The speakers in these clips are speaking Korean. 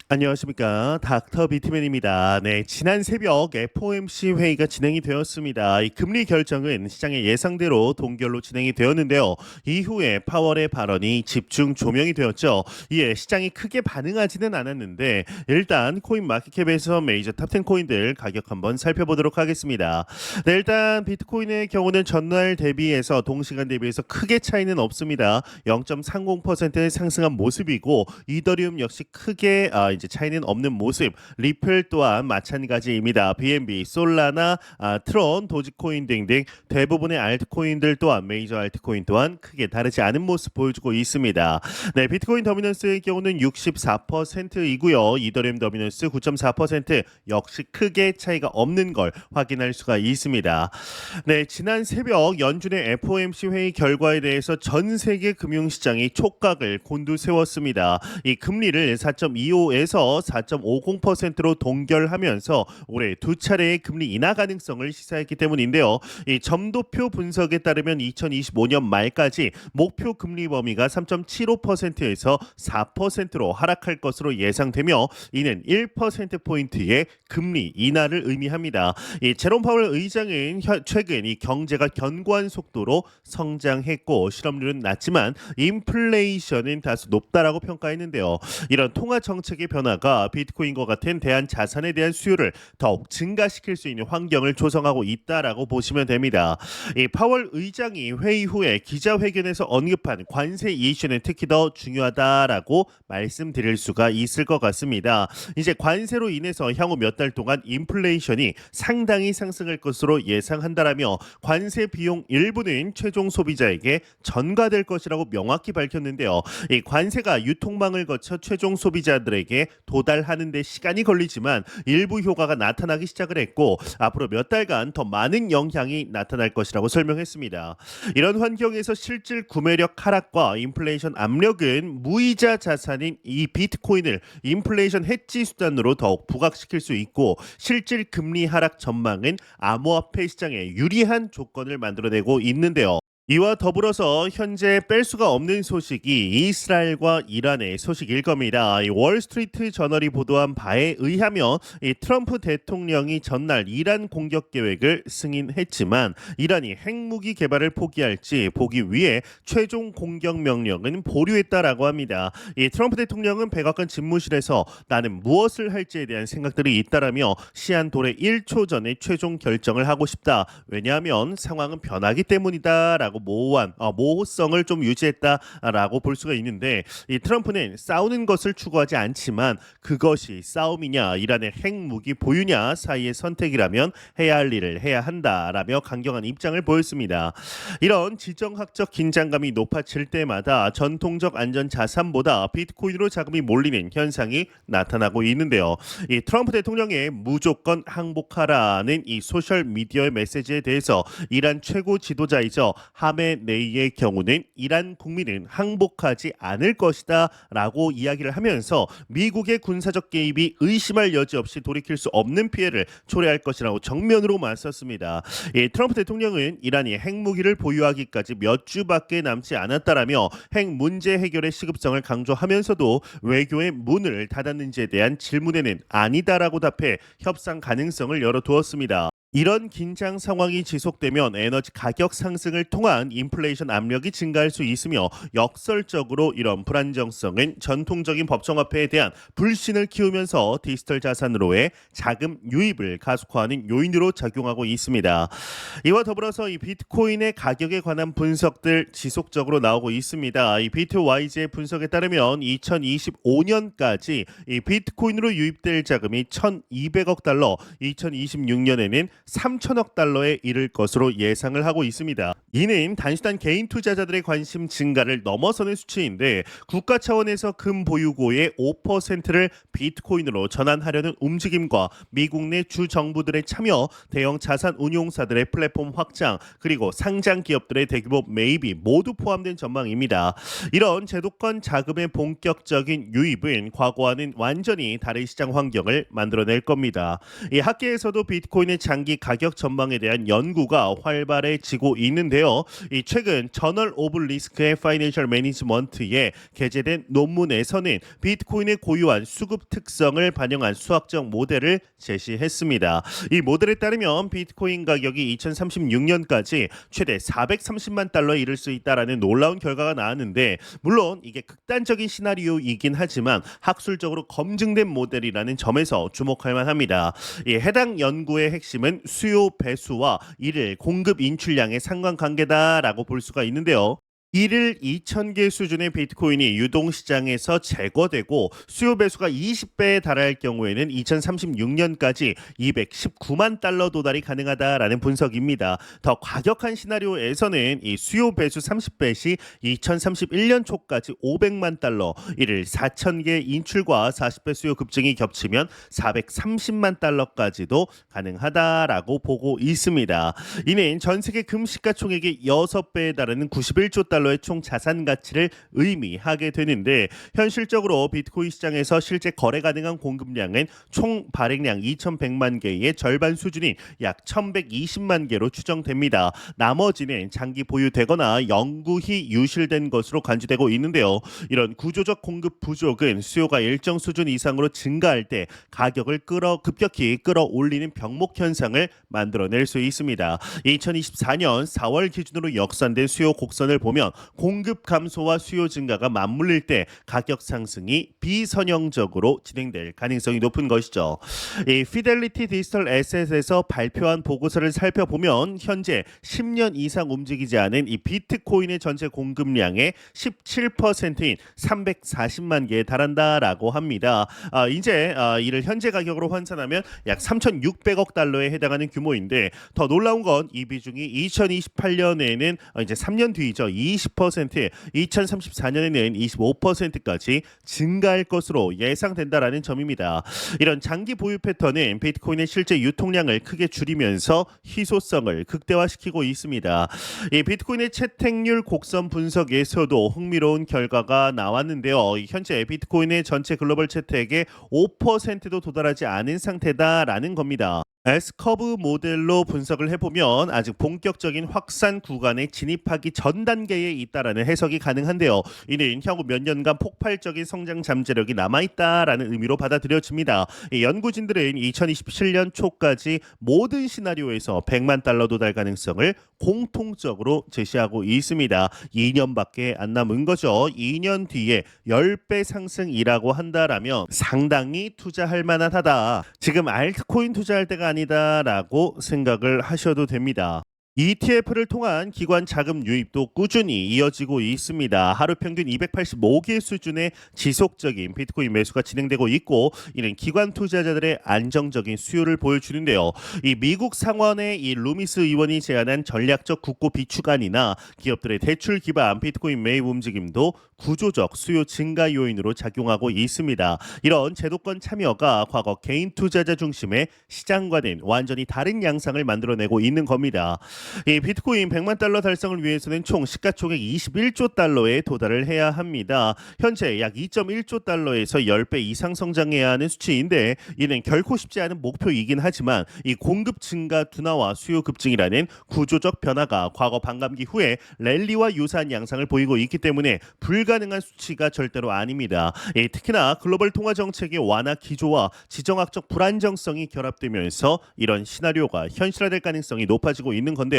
안녕하십니까. 닥터 비트맨입니다. 네, 지난 새벽 FOMC 회의가 진행이 되었습니다. 이 금리 결정은 시장의 예상대로 동결로 진행이 되었는데요. 이후에 파월의 발언이 집중 조명이 되었죠. 이에 시장이 크게 반응하지는 않았는데 일단 코인 마켓캡에서 메이저 탑10 코인들 가격 한번 살펴보도록 하겠습니다. 네, 일단 비트코인의 경우는 전날 대비해서 동시간 대비해서 크게 차이는 없습니다. 0.30% 상승한 모습이고 이더리움 역시 크게 이제 차이는 없는 모습. 리플 또한 마찬가지입니다. BNB, 솔라나, 트론, 도지코인 등등 대부분의 알트코인들 또한 메이저 알트코인 또한 크게 다르지 않은 모습 보여주고 있습니다. 네, 비트코인 더미넌스의 경우는 64%이고요. 이더리움 더미넌스 9.4% 역시 크게 차이가 없는 걸 확인할 수가 있습니다. 네, 지난 새벽 연준의 FOMC 회의 결과에 대해서 전 세계 금융시장이 촉각을 곤두세웠습니다. 이 금리를 4.25에서 4.50%로 동결하면서 올해 두 차례의 금리 인하 가능성을 시사했기 때문인데요. 이 점도표 분석에 따르면 2025년 말까지 목표 금리 범위가 3.75%에서 4%로 하락할 것으로 예상되며 이는 1%포인트의 금리 인하를 의미합니다. 이 제롬 파월 의장은 최근 이 경제가 견고한 속도로 성장했고 실업률은 낮지만 인플레이션은 다소 높다라고 평가했는데요. 이런 통화 정책의 변화가 비트코인과 같은 대한 자산에 대한 수요를 더욱 증가시킬 수 있는 환경을 조성하고 있다라고 보시면 됩니다. 이 파월 의장이 회의 후에 기자회견에서 언급한 관세 이슈는 특히 더 중요하다라고 말씀드릴 수가 있을 것 같습니다. 이제 관세로 인해서 향후 몇 달 동안 인플레이션이 상당히 상승할 것으로 예상한다라며 관세 비용 일부는 최종 소비자에게 전가될 것이라고 명확히 밝혔는데요. 이 관세가 유통망을 거쳐 최종 소비자들에게 도달하는 데 시간이 걸리지만 일부 효과가 나타나기 시작을 했고 앞으로 몇 달간 더 많은 영향이 나타날 것이라고 설명했습니다. 이런 환경에서 실질 구매력 하락과 인플레이션 압력은 무이자 자산인 이 비트코인을 인플레이션 해지 수단으로 더욱 부각시킬 수 있고 실질 금리 하락 전망은 암호화폐 시장에 유리한 조건을 만들어내고 있는데요. 이와 더불어서 현재 뺄 수가 없는 소식이 이스라엘과 이란의 소식일 겁니다. 이 월스트리트 저널이 보도한 바에 의하면 이 트럼프 대통령이 전날 이란 공격 계획을 승인했지만 이란이 핵무기 개발을 포기할지 보기 위해 최종 공격 명령은 보류했다라고 합니다. 이 트럼프 대통령은 백악관 집무실에서 나는 무엇을 할지에 대한 생각들이 있다라며 시한 도래 1초 전에 최종 결정을 하고 싶다. 왜냐하면 상황은 변하기 때문이다라고 모호성을 좀 유지했다라고 볼 수가 있는데 이 트럼프는 싸우는 것을 추구하지 않지만 그것이 싸움이냐 이란의 핵무기 보유냐 사이의 선택이라면 해야 할 일을 해야 한다라며 강경한 입장을 보였습니다. 이런 지정학적 긴장감이 높아질 때마다 전통적 안전 자산보다 비트코인으로 자금이 몰리는 현상이 나타나고 있는데요. 이 트럼프 대통령의 무조건 항복하라는 이 소셜 미디어의 메시지에 대해서 이란 최고 지도자이죠 하메네이의 경우는 이란 국민은 항복하지 않을 것이다 라고 이야기를 하면서 미국의 군사적 개입이 의심할 여지 없이 돌이킬 수 없는 피해를 초래할 것이라고 정면으로 맞섰습니다. 트럼프 대통령은 이란이 핵무기를 보유하기까지 몇 주밖에 남지 않았다라며 핵 문제 해결의 시급성을 강조하면서도 외교의 문을 닫았는지에 대한 질문에는 아니다라고 답해 협상 가능성을 열어두었습니다. 이런 긴장 상황이 지속되면 에너지 가격 상승을 통한 인플레이션 압력이 증가할 수 있으며 역설적으로 이런 불안정성은 전통적인 법정화폐에 대한 불신을 키우면서 디지털 자산으로의 자금 유입을 가속화하는 요인으로 작용하고 있습니다. 이와 더불어서 이 비트코인의 가격에 관한 분석들 지속적으로 나오고 있습니다. 이 비트와이즈의 분석에 따르면 2025년까지 이 비트코인으로 유입될 자금이 1,200억 달러, 2026년에는 3천억 달러에 이를 것으로 예상을 하고 있습니다. 이는 단순한 개인 투자자들의 관심 증가를 넘어서는 수치인데 국가 차원에서 금 보유고의 5%를 비트코인으로 전환하려는 움직임과 미국 내 주정부들의 참여, 대형 자산 운용사들의 플랫폼 확장, 그리고 상장 기업들의 대규모 매입이 모두 포함된 전망입니다. 이런 제도권 자금의 본격적인 유입은 과거와는 완전히 다른 시장 환경을 만들어낼 겁니다. 이 학계에서도 비트코인의 장기 이 가격 전망에 대한 연구가 활발해지고 있는데요. 이 최근 저널 오브 리스크 앤 파이낸셜 매니지먼트에 게재된 논문에서는 비트코인의 고유한 수급 특성을 반영한 수학적 모델을 제시했습니다. 이 모델에 따르면 비트코인 가격이 2036년까지 최대 430만 달러에 이를 수 있다라는 놀라운 결과가 나왔는데, 물론 이게 극단적인 시나리오이긴 하지만 학술적으로 검증된 모델이라는 점에서 주목할 만합니다. 이 해당 연구의 핵심은 수요 배수와 이를 공급 인출량의 상관관계다라고 볼 수가 있는데요. 일일 2,000개 수준의 비트코인이 유동시장에서 제거되고 수요 배수가 20배에 달할 경우에는 2036년까지 219만 달러 도달이 가능하다라는 분석입니다. 더 과격한 시나리오에서는 이 수요 배수 30배 시 2031년 초까지 500만 달러, 이를 4,000개 인출과 40배 수요 급증이 겹치면 430만 달러까지도 가능하다라고 보고 있습니다. 이는 전 세계 금시가총액의 6배에 달하는 91조 달러의 총 자산 가치를 의미하게 되는데, 현실적으로 비트코인 시장에서 실제 거래 가능한 공급량은 총 발행량 2,100만 개의 절반 수준인 약 1,120만 개로 추정됩니다. 나머지는 장기 보유되거나 영구히 유실된 것으로 간주되고 있는데요. 이런 구조적 공급 부족은 수요가 일정 수준 이상으로 증가할 때 가격을 급격히 끌어올리는 병목 현상을 만들어낼 수 있습니다. 2024년 4월 기준으로 역산된 수요 곡선을 보면 공급 감소와 수요 증가가 맞물릴 때 가격 상승이 비선형적으로 진행될 가능성이 높은 것이죠. 이 피델리티 디지털 에셋에서 발표한 보고서를 살펴보면 현재 10년 이상 움직이지 않은 이 비트코인의 전체 공급량의 17%인 340만 개에 달한다라고 합니다. 이제 이를 현재 가격으로 환산하면 약 3,600억 달러에 해당하는 규모인데, 더 놀라운 건 이 비중이 2028년에는 이제 3년 뒤이죠. 20%에 2034년에는 25%까지 증가할 것으로 예상된다라는 점입니다. 이런 장기 보유 패턴은 비트코인의 실제 유통량을 크게 줄이면서 희소성을 극대화시키고 있습니다. 이 비트코인의 채택률 곡선 분석에서도 흥미로운 결과가 나왔는데요. 현재 비트코인의 전체 글로벌 채택의 5%도 도달하지 않은 상태다라는 겁니다. S커브 모델로 분석을 해보면 아직 본격적인 확산 구간에 진입하기 전 단계에 있다라는 해석이 가능한데요. 이는 향후 몇 년간 폭발적인 성장 잠재력이 남아있다라는 의미로 받아들여집니다. 이 연구진들은 2027년 초까지 모든 시나리오에서 100만 달러 도달 가능성을 공통적으로 제시하고 있습니다. 2년밖에 안 남은 거죠. 2년 뒤에 10배 상승이라고 한다라면 상당히 투자할 만하다. 지금 알트코인 투자할 때가 아니다라고 생각을 하셔도 됩니다. ETF를 통한 기관 자금 유입도 꾸준히 이어지고 있습니다. 하루 평균 285개 수준의 지속적인 비트코인 매수가 진행되고 있고, 이는 기관 투자자들의 안정적인 수요를 보여주는데요. 이 미국 상원의 이 루미스 의원이 제안한 전략적 국고 비축안이나 기업들의 대출 기반 비트코인 매입 움직임도 구조적 수요 증가 요인으로 작용하고 있습니다. 이런 제도권 참여가 과거 개인 투자자 중심의 시장과는 완전히 다른 양상을 만들어내고 있는 겁니다. 이 비트코인 100만 달러 달성을 위해서는 총 시가총액 21조 달러에 도달을 해야 합니다. 현재 약 2.1조 달러에서 10배 이상 성장해야 하는 수치인데, 이는 결코 쉽지 않은 목표이긴 하지만 이 공급 증가 둔화와 수요 급증이라는 구조적 변화가 과거 반감기 후에 랠리와 유사한 양상을 보이고 있기 때문에 불가능한 수치가 절대로 아닙니다. 특히나 글로벌 통화 정책의 완화 기조와 지정학적 불안정성이 결합되면서 이런 시나리오가 현실화될 가능성이 높아지고 있는 건데요.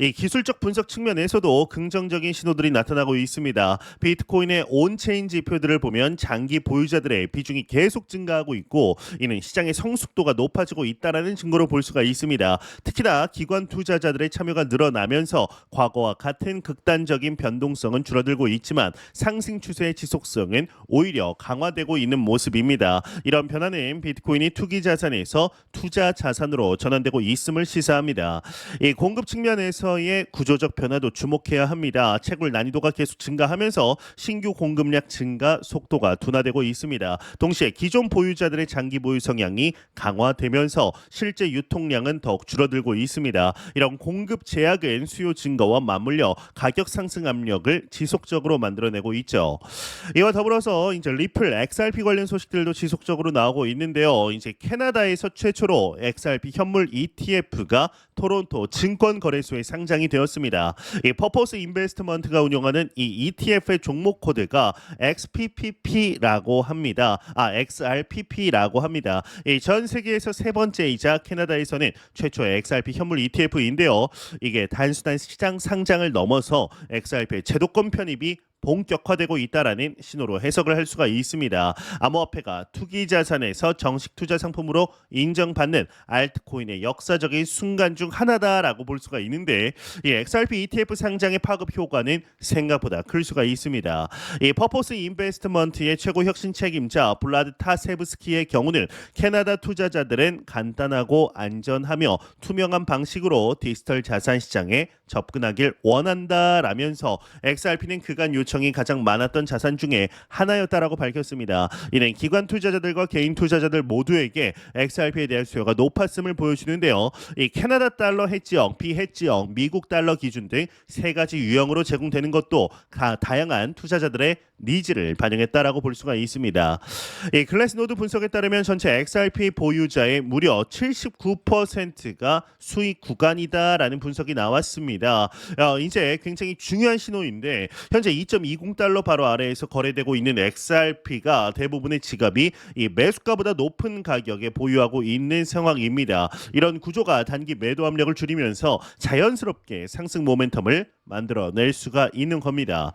이 기술적 분석 측면에서도 긍정적인 신호들이 나타나고 있습니다. 비트코인의 온체인 지표들을 보면 장기 보유자들의 비중이 계속 증가하고 있고, 이는 시장의 성숙도가 높아지고 있다는 증거로 볼 수가 있습니다. 특히나 기관 투자자들의 참여가 늘어나면서 과거와 같은 극단적인 변동성은 줄어들고 있지만 상승 추세의 지속성은 오히려 강화되고 있는 모습입니다. 이런 변화는 비트코인이 투기 자산에서 투자 자산으로 전환되고 있음을 시사합니다. 이 공급 측면에서의 구조적 변화도 주목해야 합니다. 채굴 난이도가 계속 증가하면서 신규 공급량 증가 속도가 둔화되고 있습니다. 동시에 기존 보유자들의 장기 보유 성향이 강화되면서 실제 유통량은 더욱 줄어들고 있습니다. 이런 공급 제약은 수요 증가와 맞물려 가격 상승 압력을 지속적으로 만들어내고 있죠. 이와 더불어서 이제 리플 XRP 관련 소식들도 지속적으로 나오고 있는데요. 이제 캐나다에서 최초로 XRP 현물 ETF가 토론토 증권거래소에 상장이 되었습니다. 이 퍼포스 인베스트먼트가 운영하는 이 ETF의 종목 코드가 XPPP라고 합니다. XRPP라고 합니다. 전 세계에서 세 번째이자 캐나다에서는 최초의 XRP 현물 ETF인데요. 이게 단순한 시장 상장을 넘어서 XRP의 제도권 편입이 본격화되고 있다라는 신호로 해석을 할 수가 있습니다. 암호화폐가 투기 자산에서 정식 투자 상품으로 인정받는 알트코인의 역사적인 순간 중 하나다라고 볼 수가 있는데, 이 XRP ETF 상장의 파급 효과는 생각보다 클 수가 있습니다. 이 퍼포스 인베스트먼트의 최고 혁신 책임자 블라드 타세브스키의 경우는 캐나다 투자자들은 간단하고 안전하며 투명한 방식으로 디지털 자산 시장에 접근하길 원한다라면서 XRP는 그간 요청이 가장 많았던 자산 중에 하나였다라고 밝혔습니다. 이는 기관 투자자들과 개인 투자자들 모두에게 XRP에 대한 수요가 높았음을 보여주는데요. 이 캐나다 달러 해지형, 비해지형, 미국 달러 기준 등 세 가지 유형으로 제공되는 것도 다양한 투자자들의 니즈를 반영했다라고 볼 수가 있습니다. 이 글래스노드 분석에 따르면 전체 XRP 보유자의 무려 79%가 수익 구간이다라는 분석이 나왔습니다. 이제 굉장히 중요한 신호인데, 현재 2.20달러 바로 아래에서 거래되고 있는 XRP가 대부분의 지갑이 이 매수가보다 높은 가격에 보유하고 있는 상황입니다. 이런 구조가 단기 매도 압력을 줄이면서 자연스럽게 상승 모멘텀을 만들어낼 수가 있는 겁니다.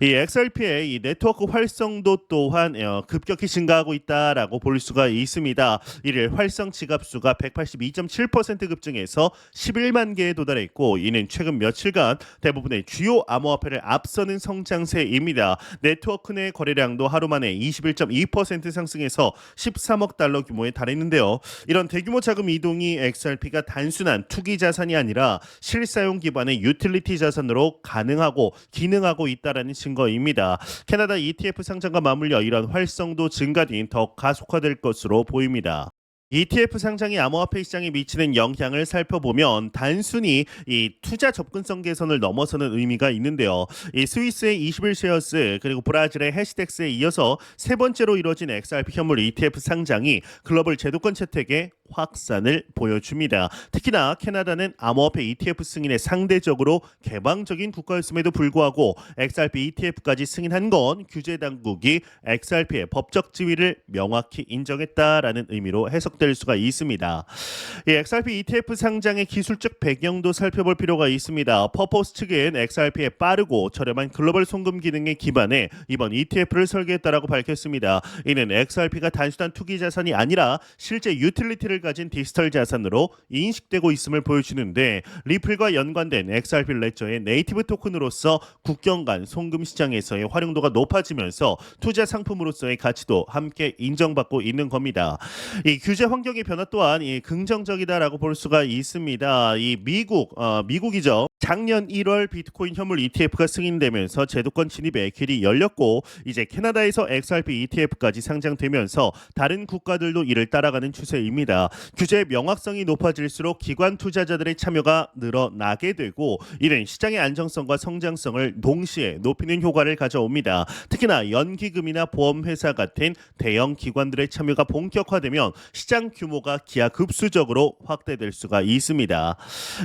이 XRP의 이 네트워크 활성도 또한 급격히 증가하고 있다라고 볼 수가 있습니다. 이를 활성 지갑 수가 182.7% 급증해서 11만 개에 도달했고, 이는 최근 며칠간 대부분의 주요 암호화폐를 앞서는 성장세입니다. 네트워크 내 거래량도 하루 만에 21.2% 상승해서 13억 달러 규모에 달했는데요. 이런 대규모 자금 이동이 XRP가 단순한 투기 자산이 아니라 실사용 기반의 유틸리티 자산으로 가능하고 기능하고 있다라는 증거입니다. 캐나다 ETF 상장과 맞물려 이런 활성도 증가는 더 가속화될 것으로 보입니다. ETF 상장이 암호화폐 시장에 미치는 영향을 살펴보면 단순히 이 투자 접근성 개선을 넘어서는 의미가 있는데요. 이 스위스의 21쉐어스 그리고 브라질의 해시덱스에 이어서 세 번째로 이뤄진 XRP 현물 ETF 상장이 글로벌 제도권 채택에 확산을 보여줍니다. 특히나 캐나다는 암호화폐 ETF 승인에 상대적으로 개방적인 국가였음에도 불구하고 XRP ETF까지 승인한 건 규제 당국이 XRP의 법적 지위를 명확히 인정했다라는 의미로 해석될 수가 있습니다. 이 XRP ETF 상장의 기술적 배경도 살펴볼 필요가 있습니다. 퍼포스 측은 XRP의 빠르고 저렴한 글로벌 송금 기능에 기반해 이번 ETF를 설계했다라고 밝혔습니다. 이는 XRP가 단순한 투기 자산이 아니라 실제 유틸리티를 가진 디지털 자산으로 인식되고 있음을 보여주는데, 리플과 연관된 XRP 레저의 네이티브 토큰으로서 국경 간 송금 시장에서의 활용도가 높아지면서 투자 상품으로서의 가치도 함께 인정받고 있는 겁니다. 이 규제 환경의 변화 또한 긍정적이다라고 볼 수가 있습니다. 이 미국이죠. 작년 1월 비트코인 현물 ETF가 승인되면서 제도권 진입의 길이 열렸고, 이제 캐나다에서 XRP ETF까지 상장되면서 다른 국가들도 이를 따라가는 추세입니다. 규제의 명확성이 높아질수록 기관 투자자들의 참여가 늘어나게 되고, 이는 시장의 안정성과 성장성을 동시에 높이는 효과를 가져옵니다. 특히나 연기금이나 보험회사 같은 대형 기관들의 참여가 본격화되면 시장 규모가 기하급수적으로 확대될 수가 있습니다.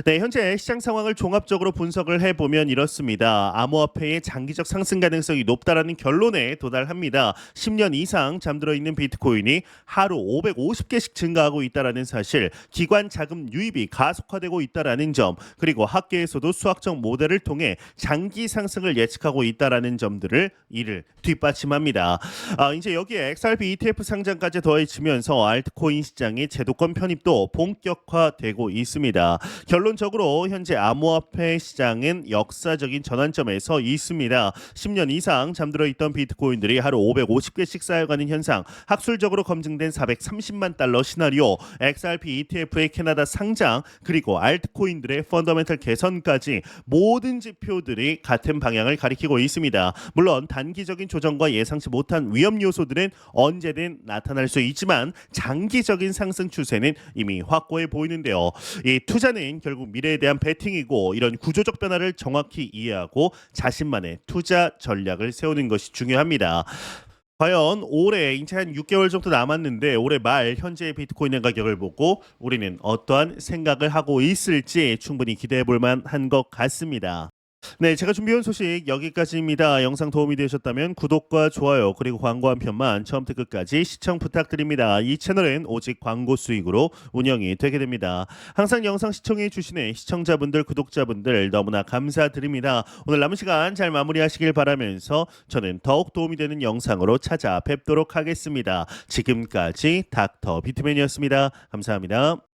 네, 현재 시장 상황을 종합적으로 분석을 해보면 이렇습니다. 암호화폐의 장기적 상승 가능성이 높다라는 결론에 도달합니다. 10년 이상 잠들어 있는 비트코인이 하루 550개씩 증가하고 있다라는 사실, 기관 자금 유입이 가속화되고 있다라는 점, 그리고 학계에서도 수학적 모델을 통해 장기 상승을 예측하고 있다라는 점들을 이를 뒷받침합니다. 이제 여기에 XRP ETF 상장까지 더해지면서 알트코인 시장의 제도권 편입도 본격화되고 있습니다. 결론적으로 현재 암호화폐 시장은 역사적인 전환점에 서 있습니다. 10년 이상 잠들어 있던 비트코인들이 하루 550개씩 쌓여가는 현상, 학술적으로 검증된 430만 달러 시나리오, XRP ETF의 캐나다 상장 그리고 알트코인들의 펀더멘털 개선까지 모든 지표들이 같은 방향을 가리키고 있습니다. 물론 단기적인 조정과 예상치 못한 위험 요소들은 언제든 나타날 수 있지만 장기적인 상승 추세는 이미 확고해 보이는데요. 이 투자는 결국 미래에 대한 베팅이고 이런 구조적 변화를 정확히 이해하고 자신만의 투자 전략을 세우는 것이 중요합니다. 과연 올해 이제 한 6개월 정도 남았는데 올해 말 현재 비트코인의 가격을 보고 우리는 어떠한 생각을 하고 있을지 충분히 기대해 볼 만한 것 같습니다. 네, 제가 준비한 소식 여기까지입니다. 영상 도움이 되셨다면 구독과 좋아요 그리고 광고 한 편만 처음부터 끝까지 시청 부탁드립니다. 이 채널은 오직 광고 수익으로 운영이 되게 됩니다. 항상 영상 시청해 주시는 시청자분들, 구독자분들 너무나 감사드립니다. 오늘 남은 시간 잘 마무리하시길 바라면서 저는 더욱 도움이 되는 영상으로 찾아뵙도록 하겠습니다. 지금까지 닥터 비트맨이었습니다. 감사합니다.